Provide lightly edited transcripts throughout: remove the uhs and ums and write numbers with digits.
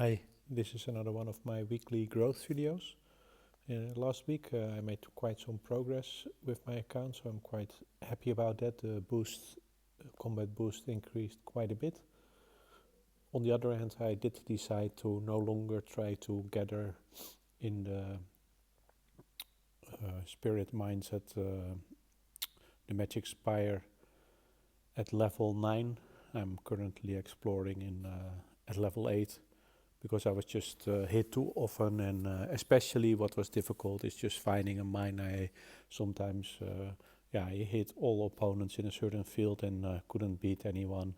Hi, this is another one of my weekly growth videos. Last week I made quite some progress with my account, so I'm quite happy about that. The combat boost increased quite a bit. On the other hand, I did decide to no longer try to gather in the spirit mindset the magic spire at level 9. I'm currently exploring at level 8. Because I was just hit too often, and especially what was difficult is just finding a mine. I sometimes, I hit all opponents in a certain field and couldn't beat anyone.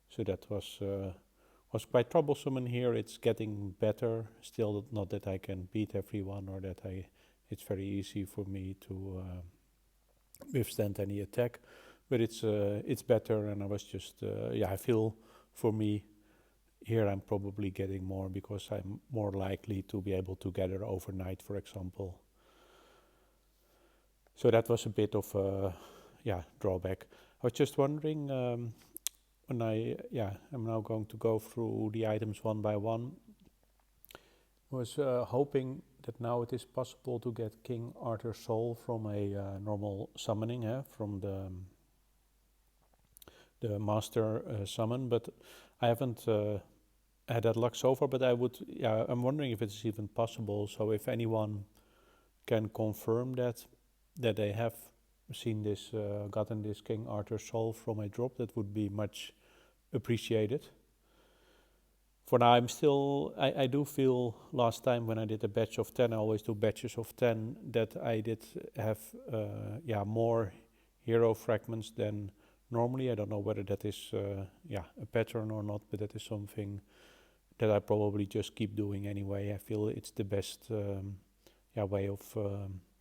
So that was quite troublesome. And here it's getting better. Still, not that I can beat everyone or that it's very easy for me to withstand any attack. But it's better, and I was just I feel for me. Here I'm probably getting more because I'm more likely to be able to gather overnight, for example. So that was a bit of a drawback. I was just wondering I'm now going to go through the items one by one. I was hoping that now it is possible to get King Arthur's Soul from a normal summoning, from the master summon, but I haven't had that luck so far, but I'm wondering if it's even possible. So if anyone can confirm that they have seen this, gotten this King Arthur Soul from a drop, that would be much appreciated. For now, I do feel last time when I did a batch of 10, I always do batches of 10, that I did have more hero fragments than normally. I don't know whether that is a pattern or not, but that is something that I probably just keep doing anyway. I feel it's the best way of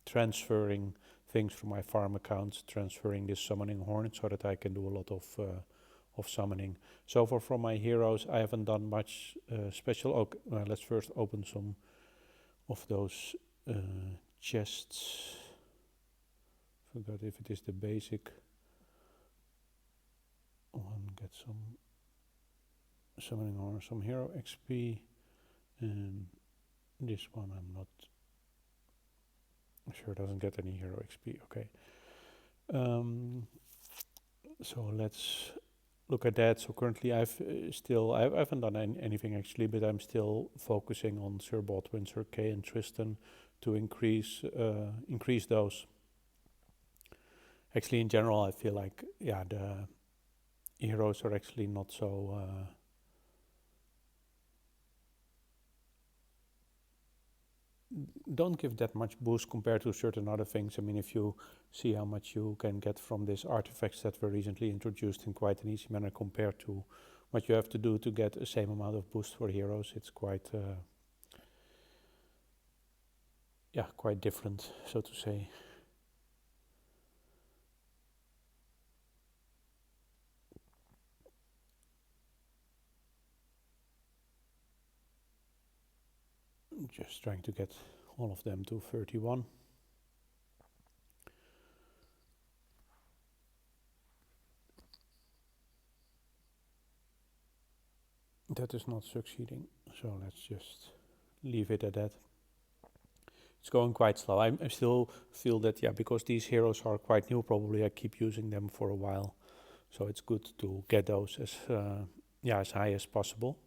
transferring things from my farm account, transferring this summoning horn so that I can do a lot of summoning. So far from my heroes, I haven't done much special. Let's first open some of those chests. Forgot if it is the basic one. Get some summoning horn, some hero XP, and this one I'm not sure doesn't get any hero XP. Okay. So let's look at that. So currently I haven't done anything actually, but I'm still focusing on Sir Baldwin, Sir Kay, and Tristan to increase those. Actually, in general, I feel like the heroes are actually not so don't give that much boost compared to certain other things. I mean, if you see how much you can get from these artifacts that were recently introduced in quite an easy manner compared to what you have to do to get the same amount of boost for heroes, it's quite quite different, so to say. Just trying to get all of them to 31. That is not succeeding, so let's just leave it at that. It's going quite slow. I still feel that, because these heroes are quite new, probably I keep using them for a while. So it's good to get those as high as possible.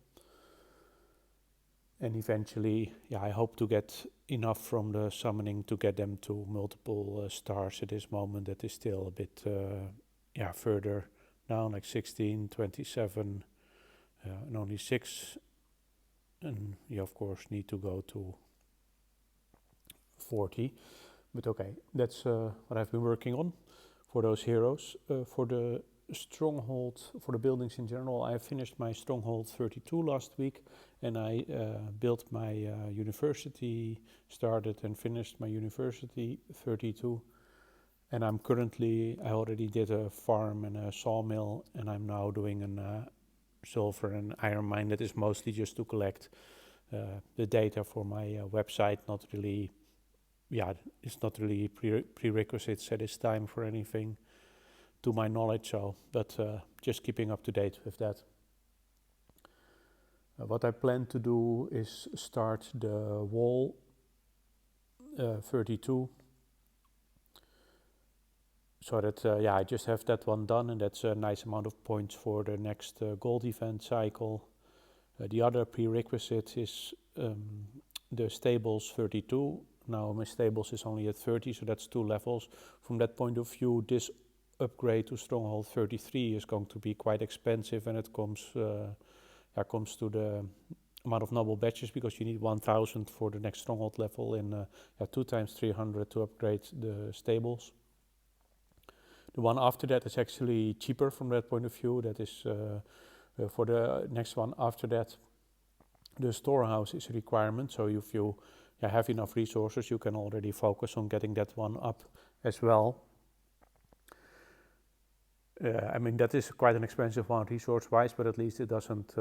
And eventually, I hope to get enough from the summoning to get them to multiple stars. At this moment, that is still a bit further down, like 16, 27, and only 6. And you, of course, need to go to 40. But okay, that's what I've been working on for those heroes. For the stronghold, for the buildings in general, I finished my stronghold 32 last week, and I built my university, started and finished my university 32. And I already did a farm and a sawmill, and I'm now doing a silver and iron mine that is mostly just to collect the data for my website. Not really, it's not really prerequisites at this time for anything to my knowledge, but just keeping up to date with that. What I plan to do is start the wall 32, so that I just have that one done, and that's a nice amount of points for the next gold event cycle. The other prerequisite is the stables 32. Now my stables is only at 30, so that's 2 levels. From that point of view, this upgrade to Stronghold 33 is going to be quite expensive when it comes to the amount of noble badges, because you need 1000 for the next Stronghold level in 2 times 300 to upgrade the stables. The one after that is actually cheaper from that point of view. That is for the next one after that. The storehouse is a requirement, so if you have enough resources, you can already focus on getting that one up as well. I mean, that is quite an expensive one resource-wise, but at least it doesn't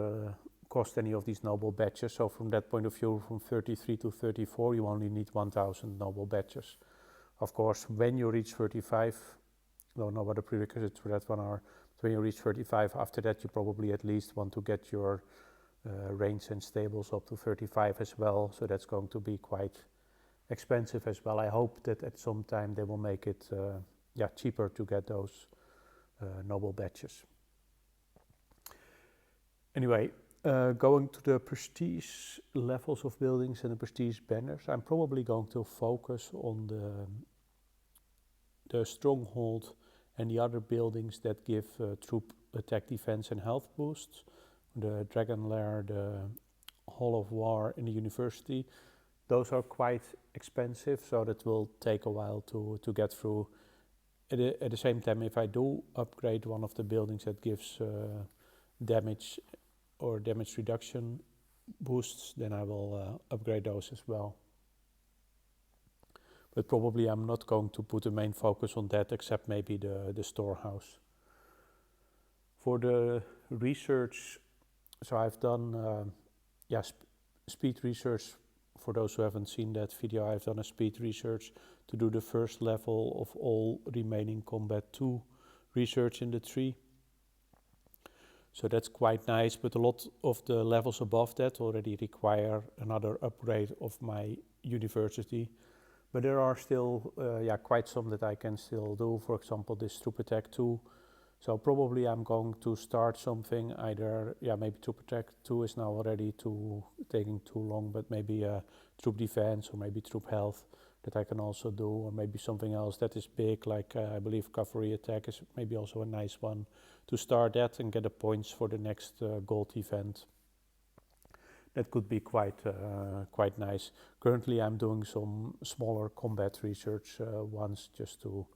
cost any of these noble badges. So from that point of view, from 33 to 34, you only need 1000 noble badges. Of course, when you reach 35, I don't know what the prerequisites for that one are. When you reach 35, after that you probably at least want to get your range and stables up to 35 as well. So that's going to be quite expensive as well. I hope that at some time they will make it cheaper to get those noble badges. Anyway, going to the prestige levels of buildings and the prestige banners, I'm probably going to focus on the stronghold and the other buildings that give troop attack, defense and health boosts. The Dragon Lair, the Hall of War and the University. Those are quite expensive, so that will take a while to get through. At the same time, if I do upgrade one of the buildings that gives damage or damage reduction boosts, then I will upgrade those as well. But probably I'm not going to put the main focus on that, except maybe the storehouse. For the research, so I've done speed research. For those who haven't seen that video, I've done a speed research to do the first level of all remaining Combat 2 research in the tree. So that's quite nice, but a lot of the levels above that already require another upgrade of my university. But there are still quite some that I can still do. For example, this Troop Attack 2. So probably I'm going to start something, either, maybe Troop Attack 2 is now already taking too long, but maybe Troop Defense or maybe Troop Health that I can also do, or maybe something else that is big, like I believe Cavalry Attack is maybe also a nice one to start that and get the points for the next gold event. That could be quite nice. Currently I'm doing some smaller combat research ones just to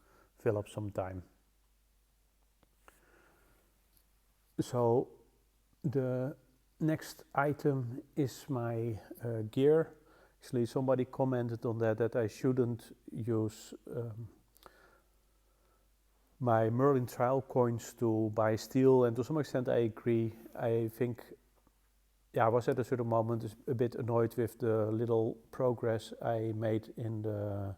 fill up some time. So the next item is my gear. Actually, somebody commented on that I shouldn't use my Merlin trial coins to buy steel, and to some extent I agree. I think, I was at a certain moment a bit annoyed with the little progress I made in the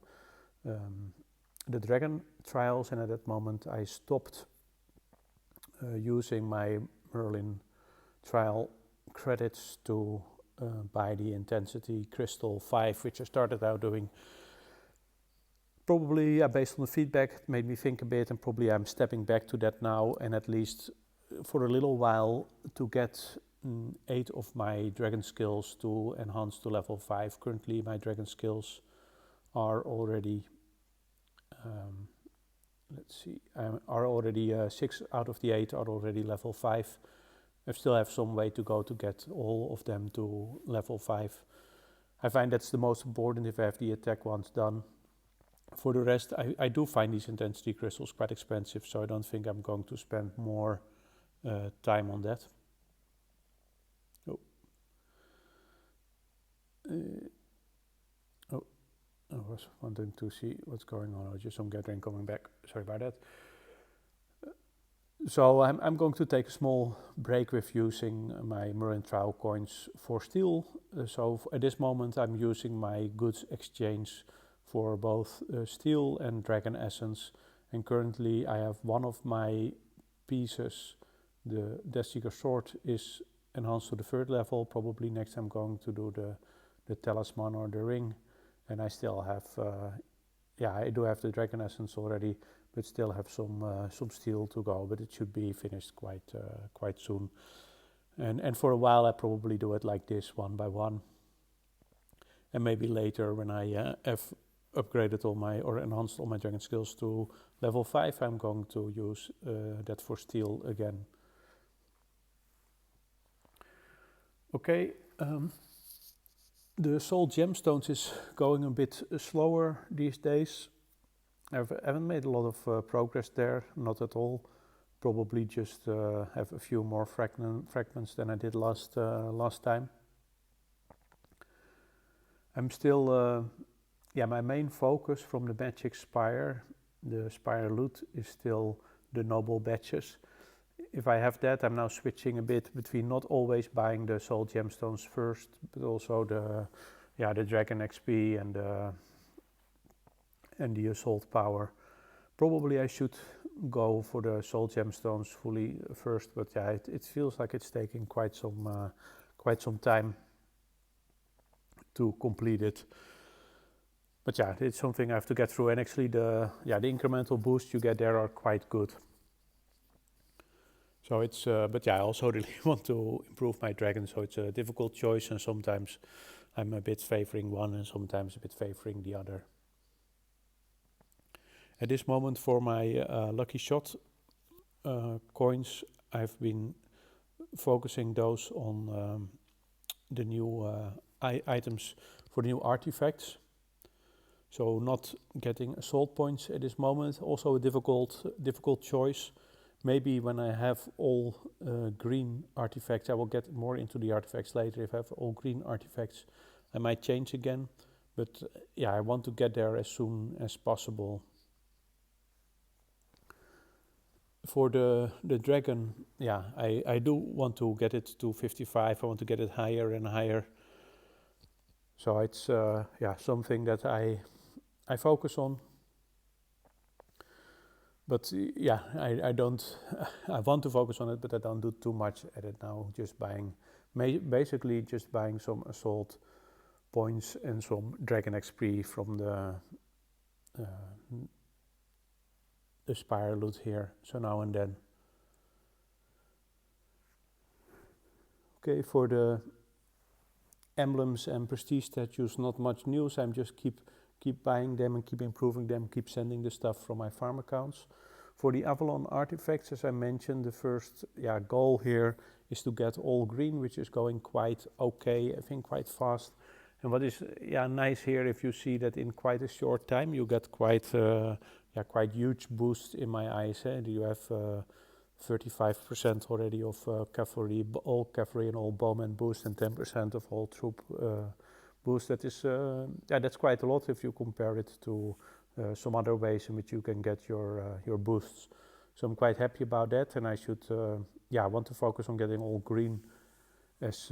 dragon trials, and at that moment I stopped using my Merlin trial credits to buy the Intensity Crystal 5, which I started out doing. Probably based on the feedback, it made me think a bit, and probably I'm stepping back to that now, and at least for a little while to get 8 of my dragon skills to enhance to level 5. Currently my dragon skills are already 6 out of the 8 are already level 5. I still have some way to go to get all of them to level 5. I find that's the most important if I have the attack ones done. For the rest, I do find these intensity crystals quite expensive, so I don't think I'm going to spend more time on that. I was wanting to see what's going on. Just some gathering coming back. Sorry about that. So I'm going to take a small break with using my Merlin trial coins for steel. So at this moment I'm using my goods exchange for both steel and dragon essence. And currently I have one of my pieces, the Deathseeker sword, is enhance to the 3rd level. Probably next I'm going to do the talisman or the ring, and I still have I do have the dragon essence already, but still have some steel to go, but it should be finished quite soon. And for a while I probably do it like this, one by one, and maybe later when I have upgraded or enhanced all my dragon skills to level 5, I'm going to use that for steel again. Okay, the soul gemstones is going a bit slower these days. I haven't made a lot of progress there, not at all. Probably just have a few more fragments than I did last time. I'm still, my main focus from the Magic Spire, the Spire loot, is still the noble badges. If I have that, I'm now switching a bit between not always buying the soul gemstones first, but also the dragon XP and the assault power. Probably I should go for the soul gemstones fully first, but yeah, it feels like it's taking quite some time to complete it. But yeah, it's something I have to get through, and actually the incremental boosts you get there are quite good. So it's, but yeah, I also really want to improve my dragon, so it's a difficult choice, and sometimes I'm a bit favoring one and sometimes a bit favoring the other. At this moment, for my lucky shot coins, I've been focusing those on the new items for the new artifacts. So not getting assault points at this moment, also a difficult choice. Maybe when I have all green artifacts, I will get more into the artifacts later. If I have all green artifacts, I might change again. But I want to get there as soon as possible. For the dragon, I do want to get it to 55. I want to get it higher and higher. So it's something that I focus on. But I don't. I want to focus on it, but I don't do too much at it now. Just basically just buying some assault points and some dragon XP from the Spire loot here. So now and then. Okay, for the emblems and prestige statues, not much news. I'm just keep buying them and keep improving them, keep sending the stuff from my farm accounts. For the Avalon artifacts, as I mentioned, the first goal here is to get all green, which is going quite okay, I think quite fast. And what is nice here, if you see that in quite a short time, you get quite huge boost in my eyes. You have 35% already of cavalry, all cavalry and all bowmen boost, and 10% of all troop boost. That is, that's quite a lot if you compare it to some other ways in which you can get your boosts. So I'm quite happy about that, and I should, want to focus on getting all green as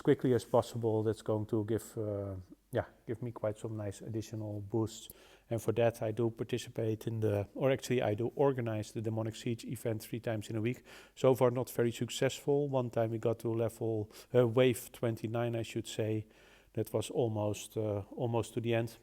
quickly as possible. That's going to give me quite some nice additional boosts. And for that, I do participate I do organize the Demonic Siege event 3 times in a week. So far, not very successful. One time we got to wave 29, I should say. That was almost to the end.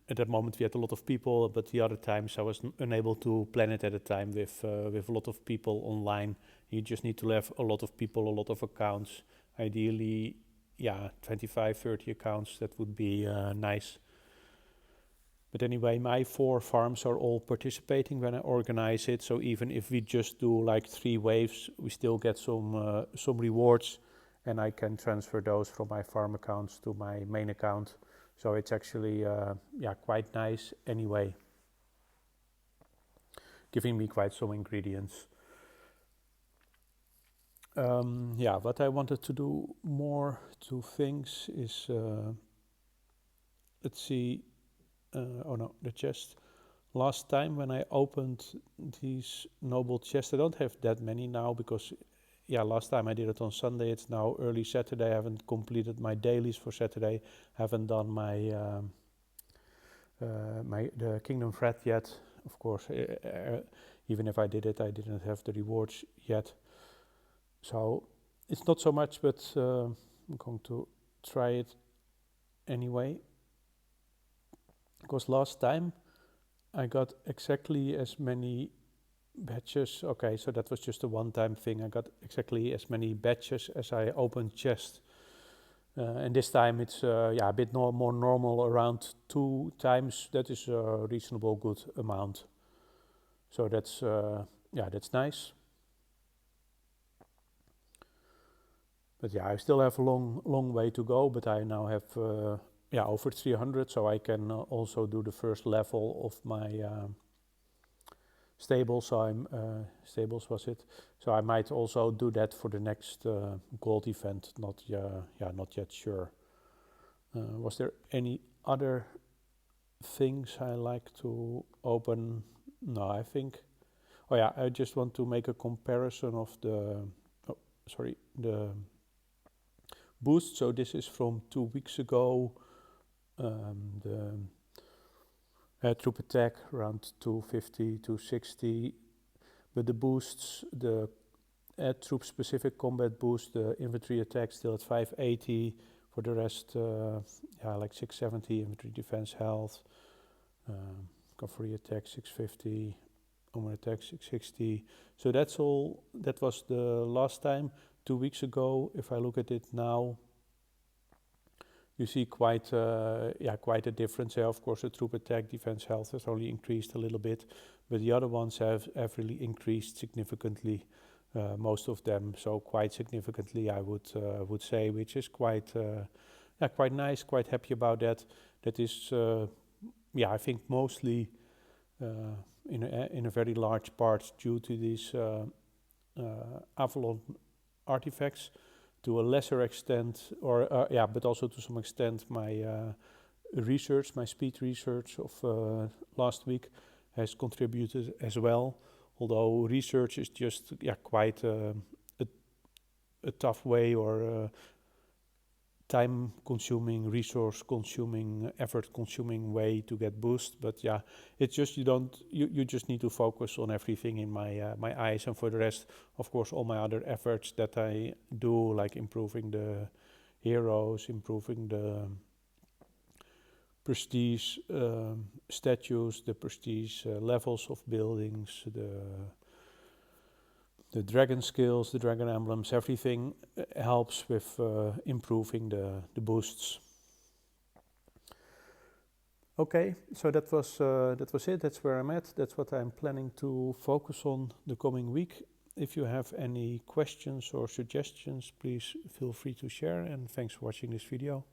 At that moment, we had a lot of people, but the other times I was unable to plan it at a time with a lot of people online. You just need to have a lot of people, a lot of accounts. Ideally, 25, 30 accounts. That would be nice. But anyway, my 4 farms are all participating when I organize it. So even if we just do like 3 waves, we still get some rewards, and I can transfer those from my farm accounts to my main account. So it's actually quite nice anyway, giving me quite some ingredients. What I wanted to do more to things is, let's see. The chest. Last time when I opened these noble chests, I don't have that many now because, last time I did it on Sunday. It's now early Saturday. I haven't completed my dailies for Saturday. Haven't done my the Kingdom Thread yet. Of course, even if I did it, I didn't have the rewards yet. So it's not so much, but I'm going to try it anyway. Because last time I got exactly as many batches. Okay, so that was just a one-time thing. I got exactly as many batches as I opened chests. And this time it's a bit more normal, around 2 times. That is a reasonable good amount. So that's nice. But yeah, I still have a long way to go. But I now have over 300, so I can also do the first level of my stables. So stables was it. So I might also do that for the next gold event. Not yet sure. Was there any other things I like to open? No, I think. Oh yeah, I just want to make a comparison of the boost. So this is from 2 weeks ago. The troop attack around 250, 260. But the boosts, the troop specific combat boost, the infantry attack still at 580. For the rest, like 670 infantry defense health. Cavalry attack 650, armor attack 660. So that's all. That was the last time, 2 weeks ago. If I look at it now, you see quite a difference there. Of course, the troop attack defense health has only increased a little bit, but the other ones have really increased significantly. Most of them, so quite significantly, I would say, which is quite nice. Quite happy about that. That is, I think mostly in a very large part due to these Avalon artifacts. To a lesser extent, but also to some extent, my research, my speed research of last week has contributed as well. Although research is just quite a tough way, or time-consuming, resource-consuming, effort-consuming way to get boost. But yeah, it's just you just need to focus on everything in my eyes, and for the rest, of course, all my other efforts that I do, like improving the heroes, improving the prestige statues, the prestige levels of buildings, the dragon skills, the dragon emblems, everything helps with improving the boosts. Okay, so that was it. That's where I'm at. That's what I'm planning to focus on the coming week. If you have any questions or suggestions, please feel free to share, and thanks for watching this video.